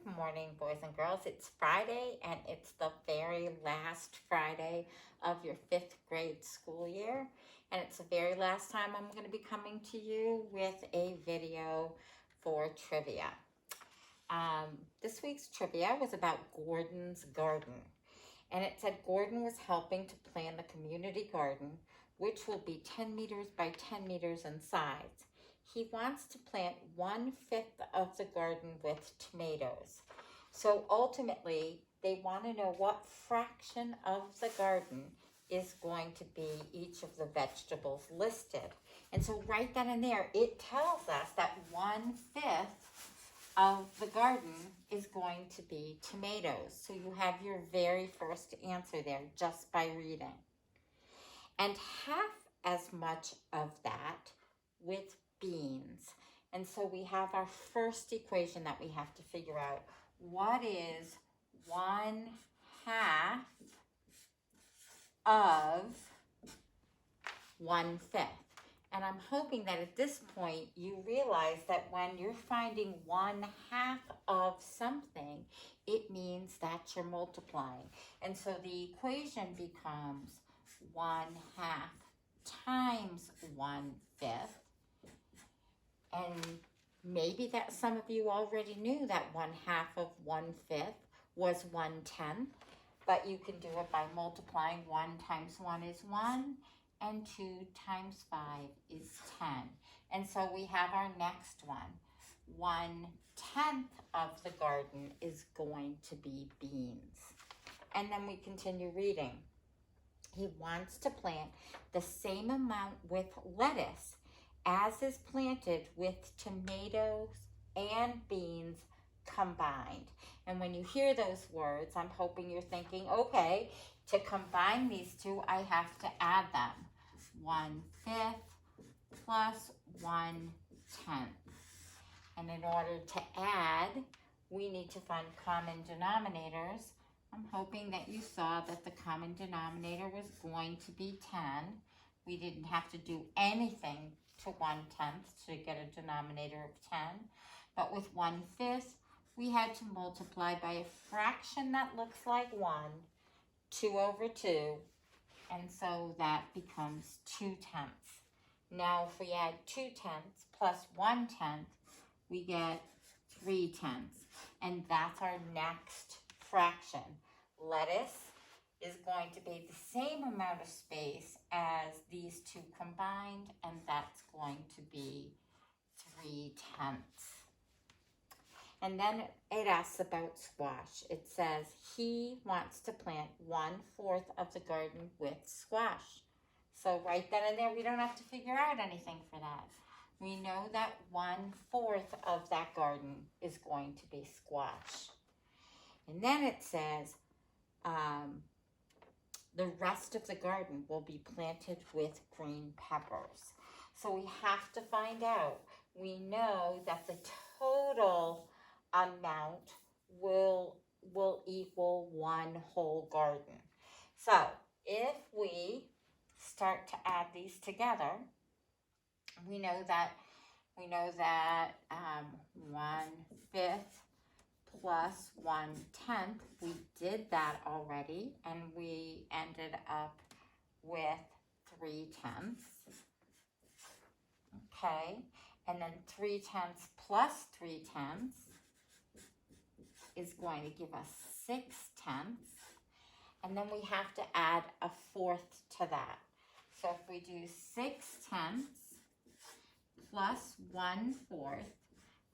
morning, boys and girls. It's Friday, and it's the very last Friday of your 5th grade school year. And it's the very last time I'm going to be coming to you with a video for trivia. This week's trivia was about Gordon's garden. And it said Gordon was helping to plan the community garden, which will be 10 meters by 10 meters in size. He wants to plant 1/5 of the garden with tomatoes. So ultimately, they want to know what fraction of the garden is going to be each of the vegetables listed. And so right then and there, it tells us that 1/5 of the garden is going to be tomatoes. So you have your very first answer there just by reading. And half as much of that with beans. And so we have our first equation that we have to figure out. What is 1/2 of 1/5? And I'm hoping that at this point you realize that when you're finding 1/2 of something, it means that you're multiplying. And so the equation becomes 1/2 times 1/5. And maybe that some of you already knew that 1/2 of 1/5 was 1/10. But you can do it by multiplying. 1 times 1 is 1. And 2 times 5 is 10. And so we have our next one. 1/10 of the garden is going to be beans. And then we continue reading. He wants to plant the same amount with lettuce as is planted with tomatoes and beans combined. And when you hear those words, I'm hoping you're thinking, okay, to combine these two, I have to add them. 1/5 plus 1/10. And in order to add, we need to find common denominators. I'm hoping that you saw that the common denominator was going to be 10. We didn't have to do anything to 1/10 to get a denominator of 10. But with 1/5, we had to multiply by a fraction that looks like 1, 2 over 2, and so that becomes 2/10. Now if we add 2/10 plus 1/10, we get 3/10, and that's our next fraction. Lettuce is going to be the same amount of space as these two combined, and that's going to be 3/10. And then it asks about squash. It says he wants to plant 1/4 of the garden with squash. So right then and there, we don't have to figure out anything for that. We know that 1/4 of that garden is going to be squash. And then it says the rest of the garden will be planted with green peppers. So we have to find out. We know that the total amount will equal 1 whole garden. So if we start to add these together, we know that 1/5 plus 1/10, we did that already, and we ended up with 3/10. Okay, and then 3/10 plus 3/10 is going to give us 6/10. And then we have to add a 1/4 to that. So if we do 6/10 plus 1/4,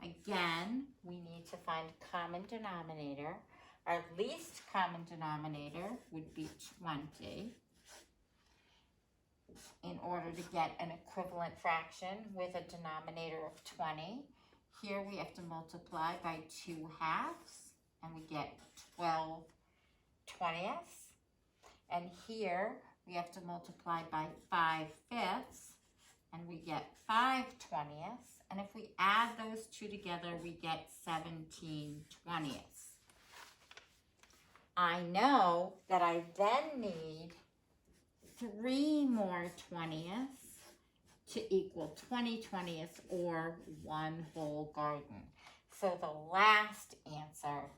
again, we need to find common denominator. Our least common denominator would be 20. In order to get an equivalent fraction with a denominator of 20, here we have to multiply by 2/2, and we get 12/20. And here we have to multiply by 5/5, and we get 5/20. And if we add those two together, we get 17/20. I know that I then need 3 more 20ths to equal 20/20 or 1 whole garden. So the last answer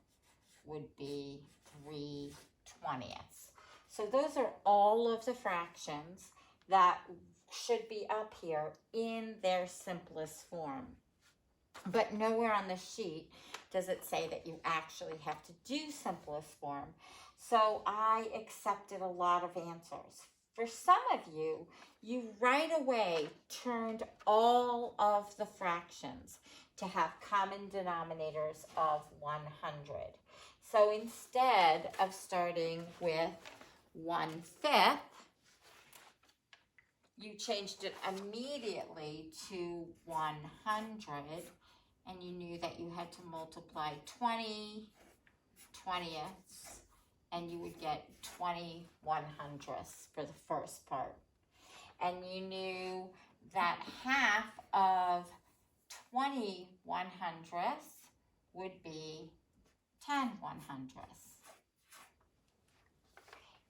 would be 3/20. So those are all of the fractions that should be up here in their simplest form. But nowhere on the sheet does it say that you actually have to do simplest form. So I accepted a lot of answers. For some of you, you right away turned all of the fractions to have common denominators of 100. So instead of starting with 1/5, you changed it immediately to 100, and you knew that you had to multiply 20/20ths, and you would get 20/100ths for the first part. And you knew that half of 20/100ths would be 10/100ths.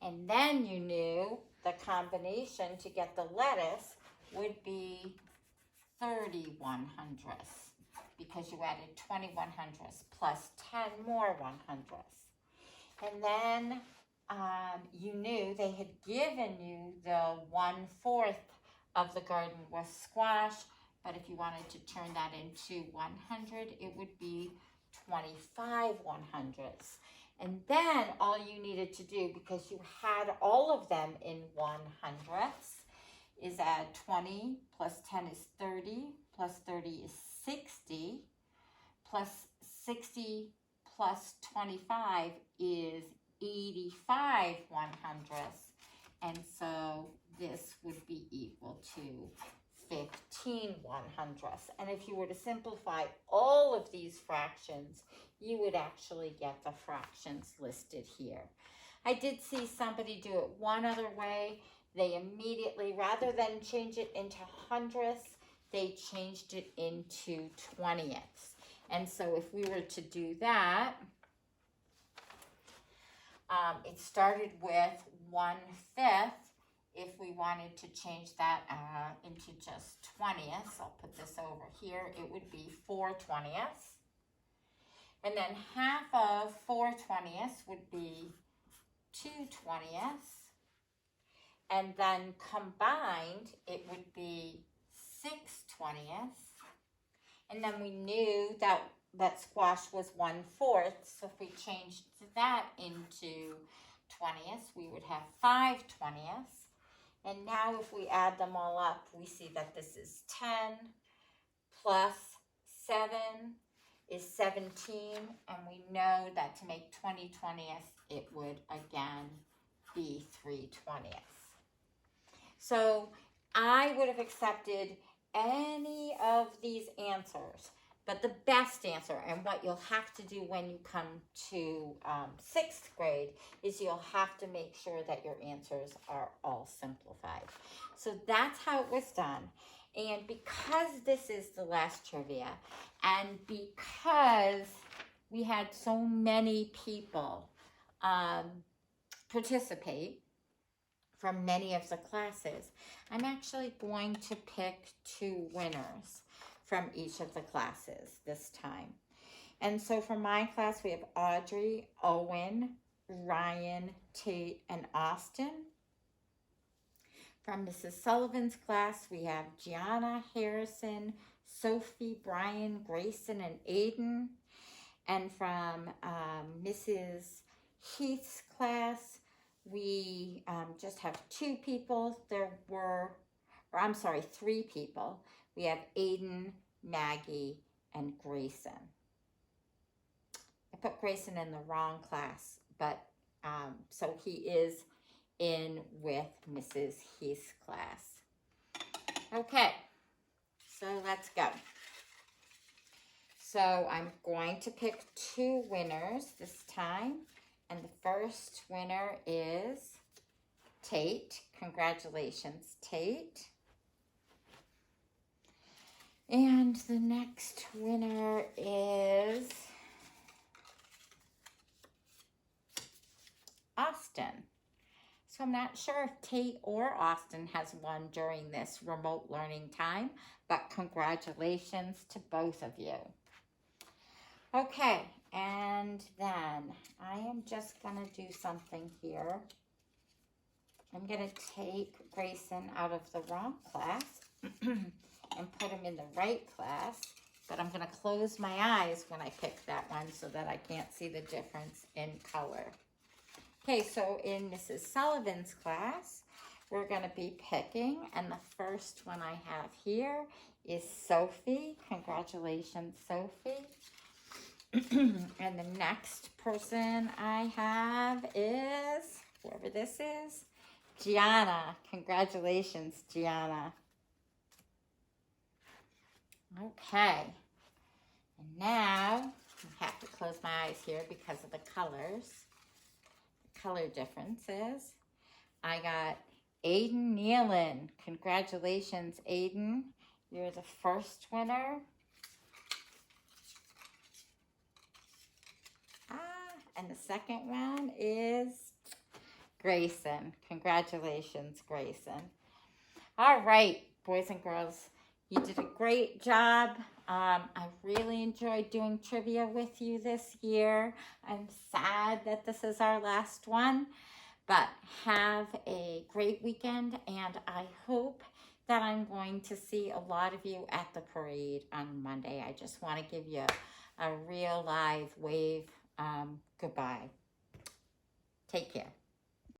And then you knew the combination to get the lettuce would be 30/100ths, because you added 20/100ths plus 10 more 100ths. And then you knew they had given you the 1/4 of the garden was squash, but if you wanted to turn that into 100, it would be 25/100ths. And then all you needed to do, because you had all of them in 100ths, is add 20 plus 10 is 30, plus 30 is 60, plus 60 plus 25 is 85/100ths. And so this would be equal to 15/100ths. And if you were to simplify all of these fractions, you would actually get the fractions listed here. I did see somebody do it one other way. They immediately, rather than change it into hundredths, they changed it into 20ths. And so if we were to do that, it started with 1/5. If we wanted to change that into just 20ths, I'll put this over here, it would be 4/20ths. And then half of 4/20ths would be 2/20ths. And then combined, it would be 6/20ths. And then we knew that squash was 1/4. So if we changed that into 20ths, we would have 5/20ths. And now if we add them all up, we see that this is 10 plus 7 is 17. And we know that to make 20/20ths, it would again be 3/20ths. So I would have accepted any of these answers, but the best answer, and what you'll have to do when you come to 6th grade, is you'll have to make sure that your answers are all simplified. So that's how it was done. And because this is the last trivia, and because we had so many people participate from many of the classes, I'm actually going to pick 2 winners from each of the classes this time. And so for my class, we have Audrey, Owen, Ryan, Tate, and Austin. From Mrs. Sullivan's class, we have Gianna, Harrison, Sophie, Brian, Grayson, and Aiden. And from Mrs. Heath's class, we just have 2 people. 3 people. We have Aiden, Maggie, and Grayson. I put Grayson in the wrong class, but so he is in with Mrs. Heath's class. Okay, so let's go. So I'm going to pick 2 winners this time. And the first winner is Tate. Congratulations, Tate. And the next winner is Austin. So I'm not sure if Tate or Austin has won during this remote learning time, but congratulations to both of you. Okay, and then I am just going to do something here. I'm going to take Grayson out of the wrong class and put him in the right class. But I'm going to close my eyes when I pick that one so that I can't see the difference in color. Okay, so in Mrs. Sullivan's class, we're going to be picking, and the first one I have here is Sophie. Congratulations, Sophie. And the next person I have is, whoever this is, Gianna. Congratulations, Gianna. Okay. And now, I have to close my eyes here because of the colors. The color differences. I got Aiden Nealon. Congratulations, Aiden. You're the first winner. And the second one is Grayson. Congratulations, Grayson. All right, boys and girls, you did a great job. I really enjoyed doing trivia with you this year. I'm sad that this is our last one, but have a great weekend, and I hope that I'm going to see a lot of you at the parade on Monday. I just want to give you a real live wave goodbye. Take care.